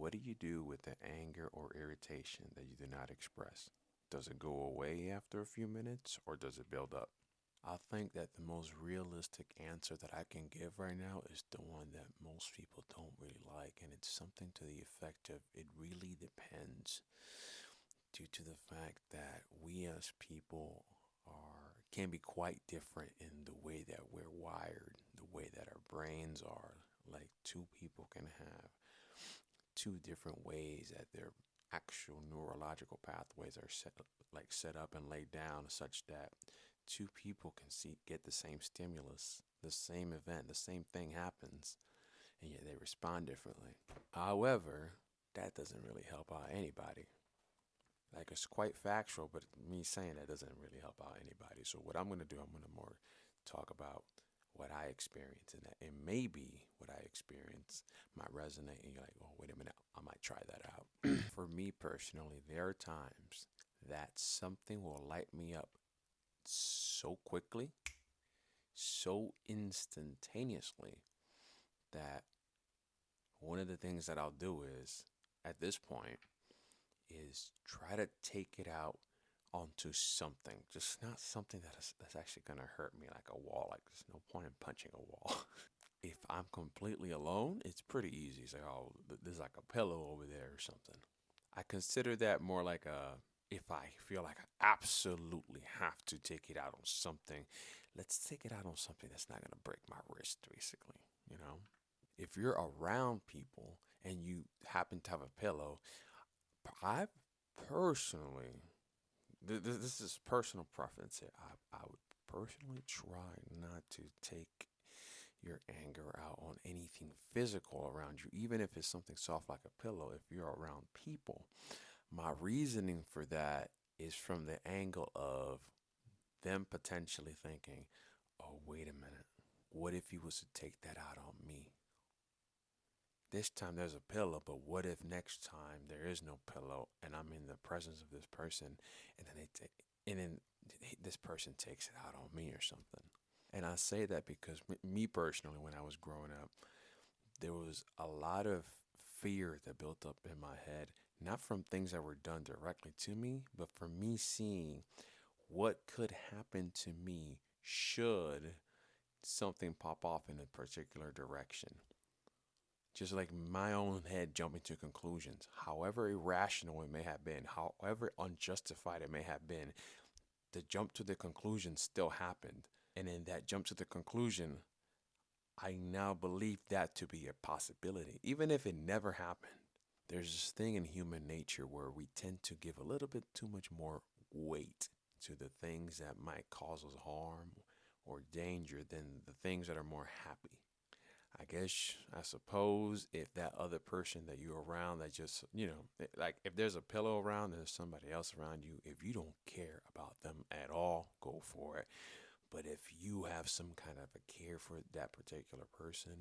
What do you do with the anger or irritation that you do not express? Does it go away after a few minutes or does it build up? I think that the most realistic answer that I can give right now is the one that most people don't really like, and it's something to the effect of it really depends, due to the fact that we as people are can be quite different in the way that we're wired, the way that our brains are. Like two people can have two different ways that their actual neurological pathways are set up and laid down such that two people can see get the same stimulus, the same event, the same thing happens, and yet they respond differently. However, that doesn't really help out anybody. Like it's quite factual, but me saying that doesn't really help out anybody. So what I'm gonna do, I'm gonna more talk about what I experience, and that and maybe what I experience might resonate, and you're like, oh, wait a minute, I might try that out. For me personally, there are times that something will light me up so quickly, so instantaneously, that one of the things that I'll do is, at this point, is try to take it out onto something, just not something that's actually gonna hurt me like a wall. Like there's no point in punching a wall. If I'm completely alone, it's pretty easy. It's like, oh, there's like a pillow over there or something. I consider that more like a if I feel like I absolutely have to take it out on something, let's take it out on something that's not gonna break my wrist, basically. You know, if you're around people and you happen to have a pillow, I personally, this is personal preference here. I would personally try not to take your anger out on anything physical around you, even if it's something soft like a pillow, if you're around people. My reasoning for that is from the angle of them potentially thinking, oh, wait a minute. What if he was to take that out on me? This time there's a pillow, but what if next time there is no pillow and I'm in the presence of this person and then this person takes it out on me or something? And I say that because me personally, when I was growing up, there was a lot of fear that built up in my head, not from things that were done directly to me, but from me seeing what could happen to me should something pop off in a particular direction. Just like my own head jumping to conclusions, however irrational it may have been, however unjustified it may have been, the jump to the conclusion still happened. And in that jump to the conclusion, I now believe that to be a possibility, even if it never happened. There's this thing in human nature where we tend to give a little bit too much more weight to the things that might cause us harm or danger than the things that are more happy. I guess, I suppose, if that other person that you're around that just, like if there's a pillow around, there's somebody else around you. If you don't care about them at all, go for it. But if you have some kind of a care for that particular person,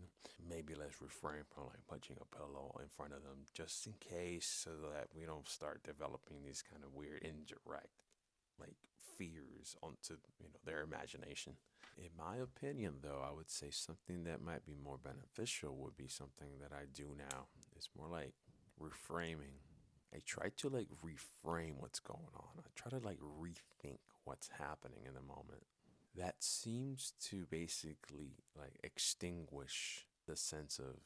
maybe let's refrain from like punching a pillow in front of them just in case so that we don't start developing these kind of weird indirect like fears onto their imagination. In my opinion, though, I would say something that might be more beneficial would be something that I do now. It's more like reframing. I try to like reframe what's going on. I try to like rethink what's happening in the moment. That seems to basically like extinguish the sense of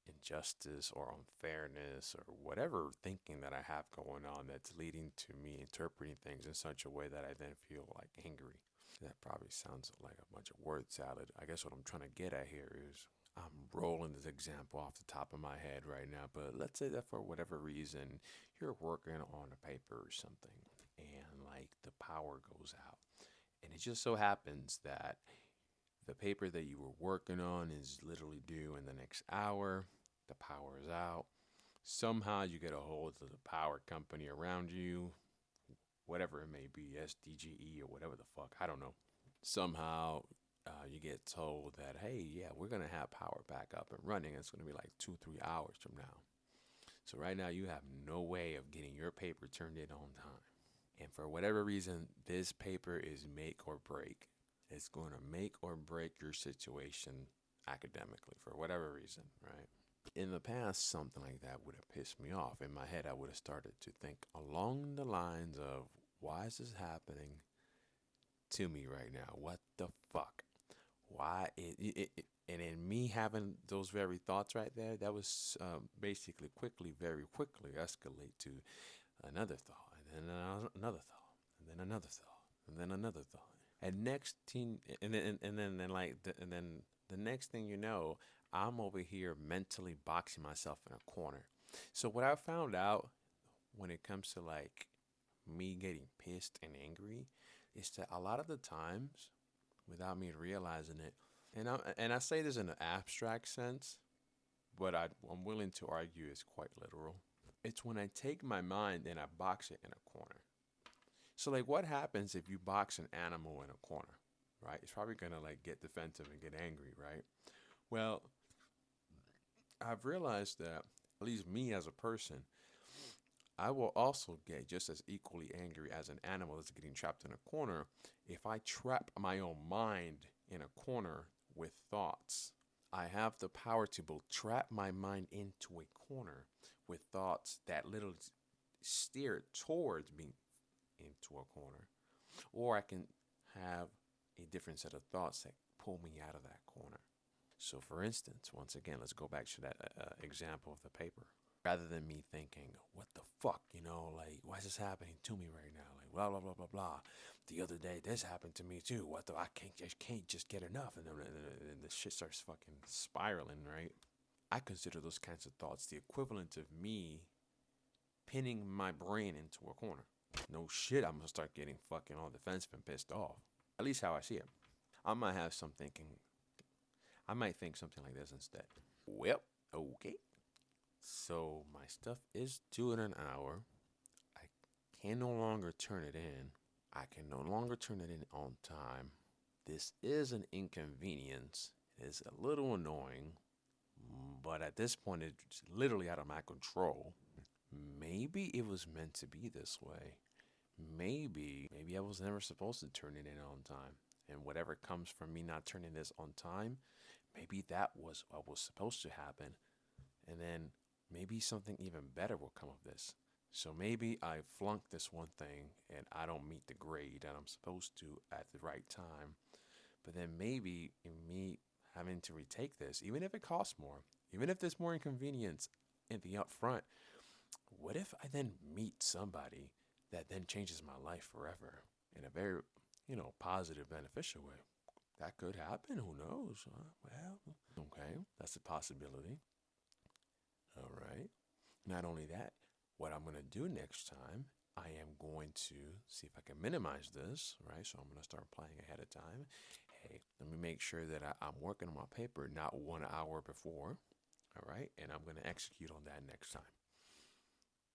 injustice or unfairness or whatever thinking that I have going on that's leading to me interpreting things in such a way that I then feel like angry. That probably sounds like a bunch of word salad. I guess what I'm trying to get at here is I'm rolling this example off the top of my head right now, but let's say that for whatever reason you're working on a paper or something and like the power goes out. And it just so happens that the paper that you were working on is literally due in the next hour. The power is out. Somehow you get a hold of the power company around you, whatever it may be, SDGE or whatever the fuck, I don't know. Somehow you get told that, hey, yeah, we're going to have power back up and running. It's going to be like 2, 3 hours from now. So right now you have no way of getting your paper turned in on time. And for whatever reason, this paper is make or break. It's going to make or break your situation academically for whatever reason, right? In the past, something like that would have pissed me off. In my head, I would have started to think along the lines of, why is this happening to me right now? What the fuck? Why and in me having those very thoughts right there, that was basically very quickly escalate to another thought, and then another thought, and then another thought, and then another thought. And next thing, and then the next thing you know, I'm over here mentally boxing myself in a corner. So what I found out when it comes to like me getting pissed and angry is that a lot of the times, without me realizing it, and I say this in an abstract sense, but I'm willing to argue it's quite literal. It's when I take my mind and I box it in a corner. So like, what happens if you box an animal in a corner, right? It's probably gonna like get defensive and get angry, right? Well, I've realized that at least me as a person, I will also get just as equally angry as an animal that's getting trapped in a corner if I trap my own mind in a corner with thoughts. I have the power to both trap my mind into a corner with thoughts that literally steer towards me into a corner, or I can have a different set of thoughts that pull me out of that corner. So, for instance, once again, let's go back to that example of the paper. Rather than me thinking, what the fuck, like, why is this happening to me right now? Like, blah, blah, blah, blah, blah. The other day, this happened to me too. What the, I can't just get enough. And then the shit starts fucking spiraling, right? I consider those kinds of thoughts the equivalent of me pinning my brain into a corner. No shit, I'm gonna start getting fucking all defensive and pissed off. At least how I see it. I might have some thinking. I might think something like this instead. Well, okay. So my stuff is due in an hour. I can no longer turn it in. I can no longer turn it in on time. This is an inconvenience. It is a little annoying, but at this point, it's literally out of my control. Maybe it was meant to be this way. Maybe I was never supposed to turn it in on time. And whatever comes from me not turning this on time, maybe that was what was supposed to happen. And then maybe something even better will come of this. So maybe I flunked this one thing and I don't meet the grade that I'm supposed to at the right time. But then maybe in me having to retake this, even if it costs more, even if there's more inconvenience in the upfront, what if I then meet somebody that then changes my life forever in a very, positive, beneficial way? That could happen. Who knows? Well, okay, that's a possibility. All right. Not only that, what I'm going to do next time, I am going to see if I can minimize this, right? So I'm going to start planning ahead of time. Hey, let me make sure that I'm working on my paper not 1 hour before, all right? And I'm going to execute on that next time.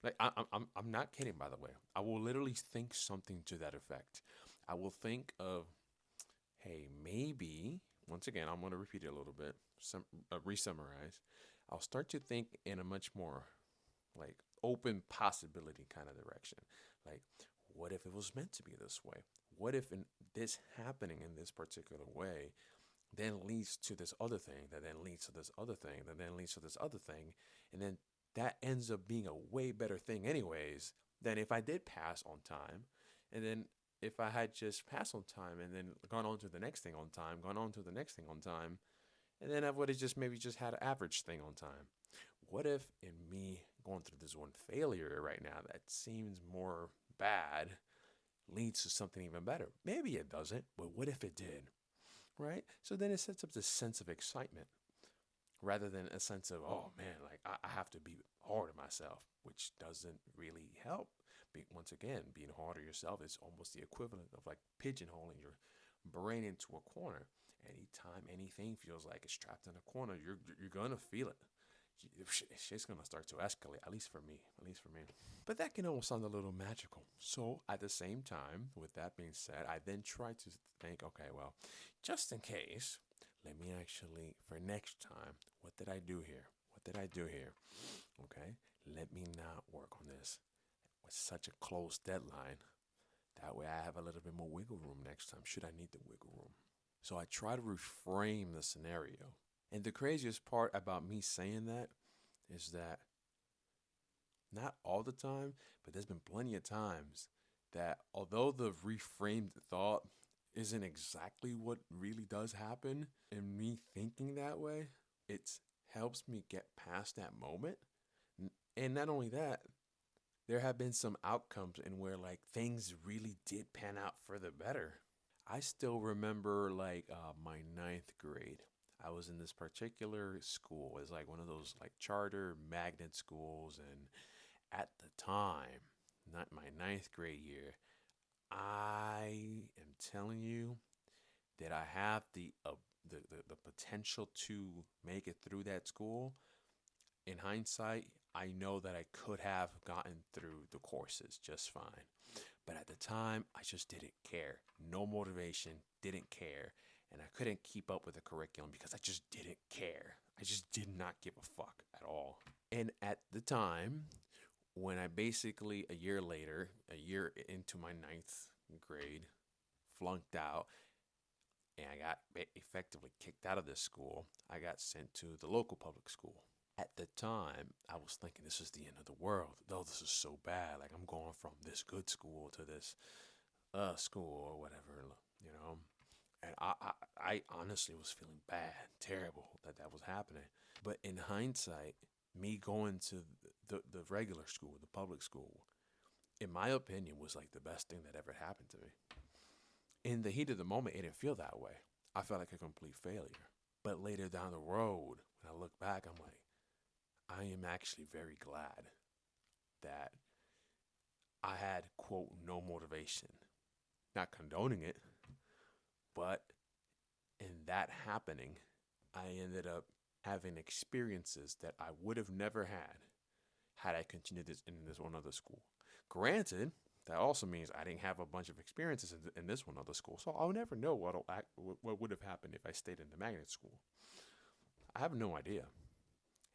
Like I'm not kidding, by the way. I will literally think something to that effect. I will think of, hey, maybe once again, I'm going to repeat it a little bit, re-summarize. I'll start to think in a much more like open possibility kind of direction. Like, what if it was meant to be this way? What if this happening in this particular way then leads to this other thing, that then leads to this other thing, that then leads to this other thing, and then that ends up being a way better thing anyways than if I did pass on time. And then if I had just passed on time and then gone on to the next thing on time, gone on to the next thing on time, and then I would have just maybe just had an average thing on time. What if in me going through this one failure right now that seems more bad leads to something even better? Maybe it doesn't, but what if it did? Right? So then it sets up this sense of excitement rather than a sense of, oh man, like I have to be hard on myself, which doesn't really help. Once again, being hard on yourself is almost the equivalent of like pigeonholing your brain into a corner. Anytime anything feels like it's trapped in a corner, you're gonna feel it. Shit's gonna start to escalate. At least for me. At least for me. But that can almost sound a little magical. So at the same time, with that being said, I then try to think, okay, well, just in case, let me actually, for next time, what did I do here? What did I do here? Okay, let me not work on this with such a close deadline. That way I have a little bit more wiggle room next time, should I need the wiggle room. So I try to reframe the scenario. And the craziest part about me saying that is that not all the time, but there's been plenty of times that although the reframed thought isn't exactly what really does happen, and me thinking that way, it helps me get past that moment. And not only that, there have been some outcomes in where like things really did pan out for the better. I still remember like my ninth grade. I was in this particular school. It's like one of those like charter magnet schools, and at the time, not my ninth grade year, I am telling you that I have the potential to make it through that school. In hindsight, I know that I could have gotten through the courses just fine. But at the time, I just didn't care. No motivation, didn't care. And I couldn't keep up with the curriculum because I just didn't care. I just did not give a fuck at all. And at the time, when I basically, a year later, a year into my ninth grade, flunked out, and I got effectively kicked out of this school, I got sent to the local public school. At the time, I was thinking this is the end of the world. Though this is so bad. Like I'm going from this good school to this school or whatever, you know. And I honestly was feeling bad, terrible that was happening. But in hindsight, me going to the regular school, the public school, in my opinion, was like the best thing that ever happened to me. In the heat of the moment, it didn't feel that way. I felt like a complete failure. But later down the road, when I look back, I'm like, I am actually very glad that I had, quote, no motivation. Not condoning it, but in that happening, I ended up having experiences that I would have never had I continued this in this one other school. Granted, that also means I didn't have a bunch of experiences in this one other school, so I'll never know what would have happened if I stayed in the magnet school. I have no idea.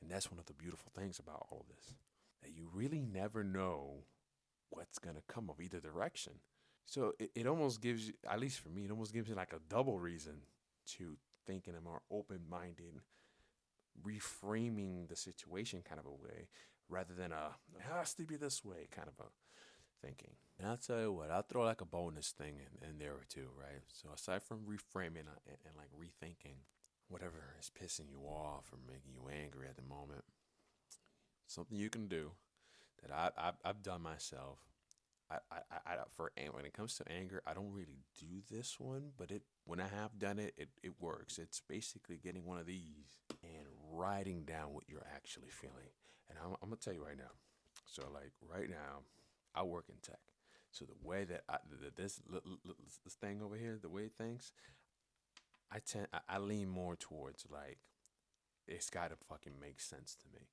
And that's one of the beautiful things about all this, that you really never know what's going to come of either direction. So it almost gives you, at least for me, it almost gives you like a double reason to think in a more open minded, reframing the situation kind of a way, rather than it has to be this way kind of a thinking. And I'll tell you what, I'll throw like a bonus thing in there too, right? So aside from reframing and like rethinking whatever is pissing you off or making you angry at the moment, something you can do that I've done myself. When it comes to anger, I don't really do this one, but when I have done it works. It's basically getting one of these and writing down what you're actually feeling. And I'm gonna tell you right now. So like right now, I work in tech. So the way that this thing over here, the way it thinks, I lean more towards like it's gotta fucking make sense to me,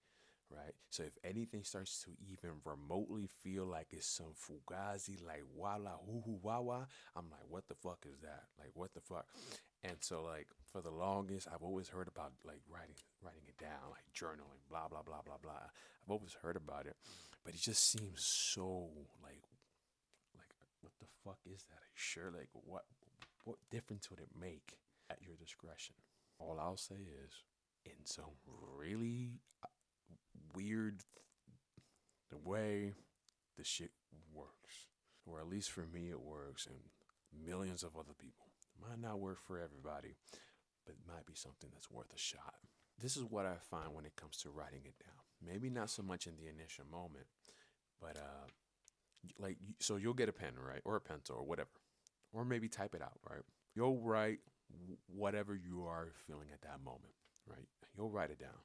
right? So if anything starts to even remotely feel like it's some fugazi, like wala hoo hoo wawa, I'm like, what the fuck is that? Like, what the fuck? And so like for the longest, I've always heard about like writing it down, like journaling, blah blah blah blah blah. I've always heard about it, but it just seems so like what the fuck is that? Are you sure? Like what difference would it make? At your discretion. All I'll say is, in some really weird the way the shit works, or at least for me it works, and millions of other people. It might not work for everybody, but it might be something that's worth a shot. This is what I find when it comes to writing it down. Maybe not so much in the initial moment, but so you'll get a pen, right, or a pencil, or whatever, or maybe type it out, right? You'll write whatever you are feeling at that moment, right? You'll write it down.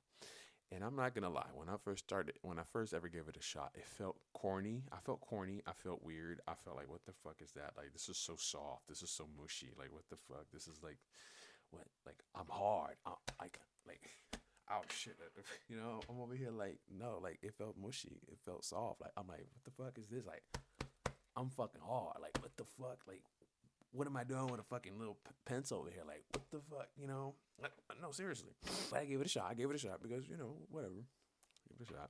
And I'm not gonna lie, when I first ever gave it a shot, it felt corny. I felt corny. I felt weird. I felt like, what the fuck is that? Like, this is so soft. This is so mushy. Like, what the fuck? This is like, what? Like, I'm hard. Like, oh shit. I'm over here like, no, like, it felt mushy. It felt soft. Like, I'm like, what the fuck is this? Like, I'm fucking hard. Like, what the fuck? Like, what am I doing with a fucking little pencil over here? Like, what the fuck, Like, no, seriously. But I gave it a shot. I gave it a shot because, whatever. Give it a shot.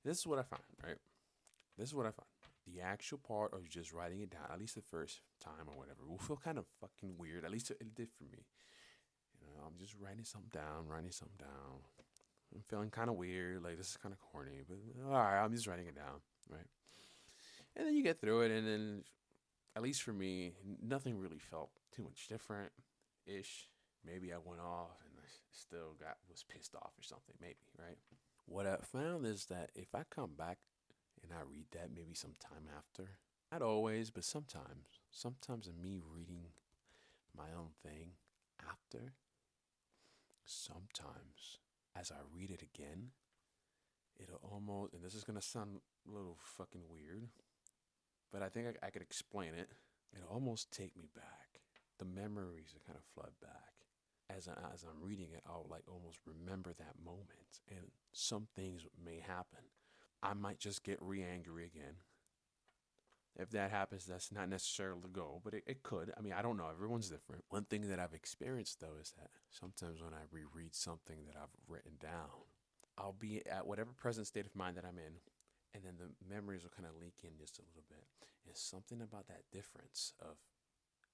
This is what I find, right? This is what I find. The actual part of just writing it down, at least the first time or whatever, will feel kind of fucking weird. At least it did for me. I'm just writing something down. I'm feeling kind of weird. Like, this is kind of corny, but all right, I'm just writing it down, right? And then you get through it, and then, at least for me, nothing really felt too much different ish. Maybe I went off and I still was pissed off or something, maybe, right? What I found is that if I come back and I read that maybe sometime after, not always, but sometimes in me reading my own thing after, sometimes as I read it again, it'll almost, and this is gonna sound a little fucking weird, but I think I could explain it. It'll almost take me back. The memories will kind of flood back. As I'm reading it, I'll like almost remember that moment, and some things may happen. I might just get re-angry again. If that happens, that's not necessarily the goal, but it could. I mean, I don't know. Everyone's different. One thing that I've experienced, though, is that sometimes when I reread something that I've written down, I'll be at whatever present state of mind that I'm in, and then the memories will kind of leak in just a little bit. And something about that difference of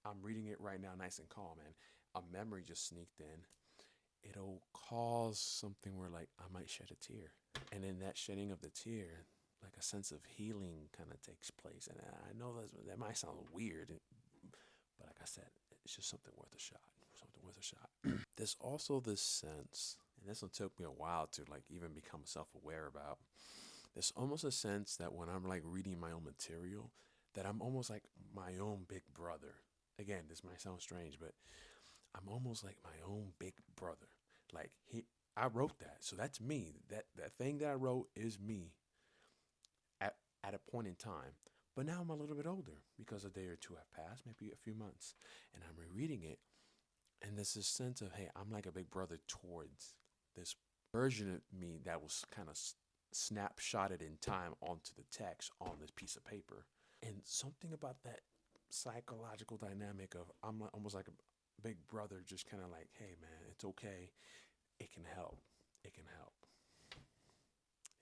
I'm reading it right now nice and calm, and a memory just sneaked in. It'll cause something where like I might shed a tear. And in that shedding of the tear, like a sense of healing kind of takes place. And I know that might sound weird, but like I said, it's just something worth a shot. Something worth a shot. There's also this sense, and this one took me a while to like even become self-aware about. There's almost a sense that when I'm like reading my own material, that I'm almost like my own big brother. Again, this might sound strange, but I'm almost like my own big brother. Like I wrote that, so that's me. That thing that I wrote is me at at a point in time. But now I'm a little bit older because a day or two have passed, maybe a few months, and I'm rereading it, and there's this sense of hey, I'm like a big brother towards this version of me that was kind of snapshotted in time onto the text on this piece of paper, and something about that psychological dynamic of I'm almost like a big brother, just kind of like, hey man, it's okay. It can help. It can help.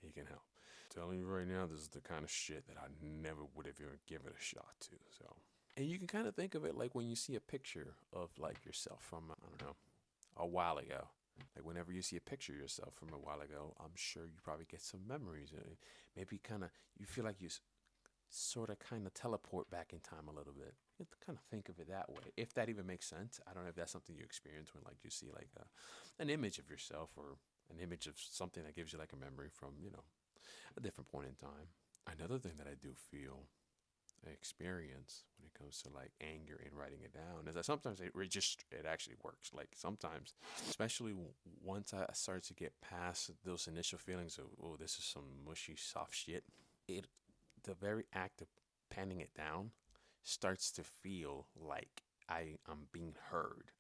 It can help. I'm telling you right now, this is the kind of shit that I never would have even given a shot to. So, and you can kind of think of it like when you see a picture of like yourself from I don't know a while ago. Like whenever you see a picture of yourself from a while ago, I'm sure you probably get some memories. Maybe kind of you feel like you sort of kind of teleport back in time a little bit. You have to kind of think of it that way, if that even makes sense. I don't know if that's something you experience when like you see like an image of yourself or an image of something that gives you like a memory from a different point in time. Another thing that I do feel experience when it comes to like anger and writing it down is that sometimes it actually works. Like sometimes, especially once I start to get past those initial feelings of oh this is some mushy soft shit, it the very act of penning it down starts to feel like I am being heard.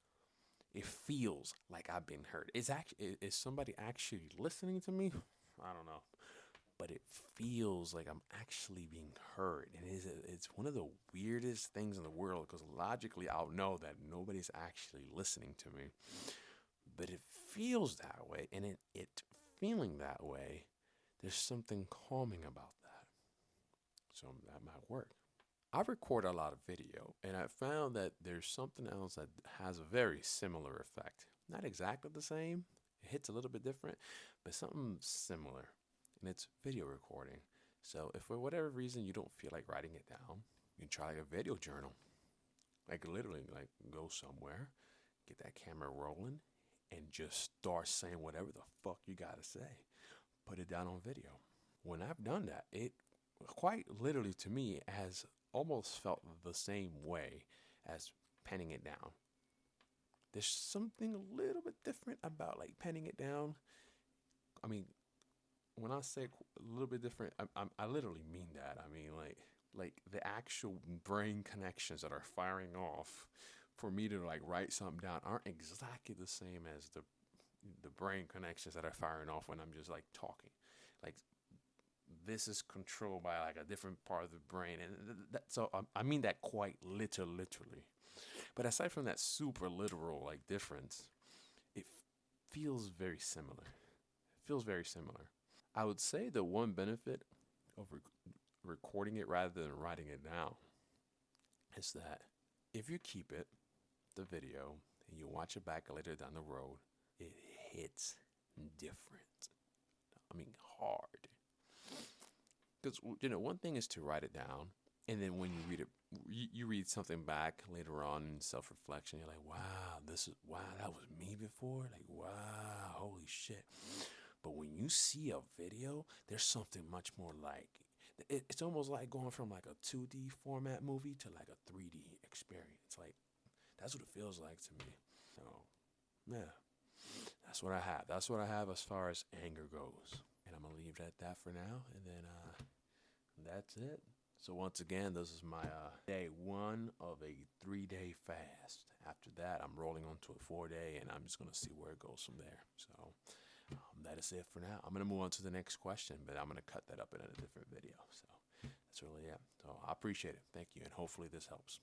It feels like I've been heard. Is somebody actually listening to me? I don't know, but it feels like I'm actually being heard, and it's one of the weirdest things in the world because logically I'll know that nobody's actually listening to me, but it feels that way, and it feeling that way, there's something calming about that. So that might work. I record a lot of video, and I found that there's something else that has a very similar effect. Not exactly the same, it hits a little bit different, but something similar, and it's video recording. So if for whatever reason you don't feel like writing it down, you can try a video journal. Like literally, like go somewhere, get that camera rolling, and just start saying whatever the fuck you gotta say. Put it down on video. When I've done that, it quite literally to me has almost felt the same way as penning it down. There's something a little bit different about like penning it down. I mean, when I say a little bit different, I literally mean that. I mean like the actual brain connections that are firing off for me to like write something down aren't exactly the same as the brain connections that are firing off when I'm just like talking. Like this is controlled by like a different part of the brain, and so I mean that quite literally. But aside from that super literal like difference, it feels very similar. It feels very similar. I would say the one benefit of recording it rather than writing it down is that if you keep it, the video, and you watch it back later down the road, it hits different. I mean, hard. Because, you know, one thing is to write it down, and then when you read it, you read something back later on in self reflection. You're like, wow, wow, that was me before. Like, wow, holy shit. But when you see a video, there's something much more like it's almost like going from like a 2D format movie to like a 3D experience. Like, that's what it feels like to me. So, yeah, that's what I have. That's what I have as far as anger goes. And I'm going to leave it at that for now. And then that's it. So once again, this is my day one of a 3-day fast. After that, I'm rolling onto a 4-day, and I'm just gonna see where it goes from there. So that is it for now. I'm gonna move on to the next question, but I'm gonna cut that up in a different video. So that's really it. So I appreciate it. Thank you, and hopefully this helps.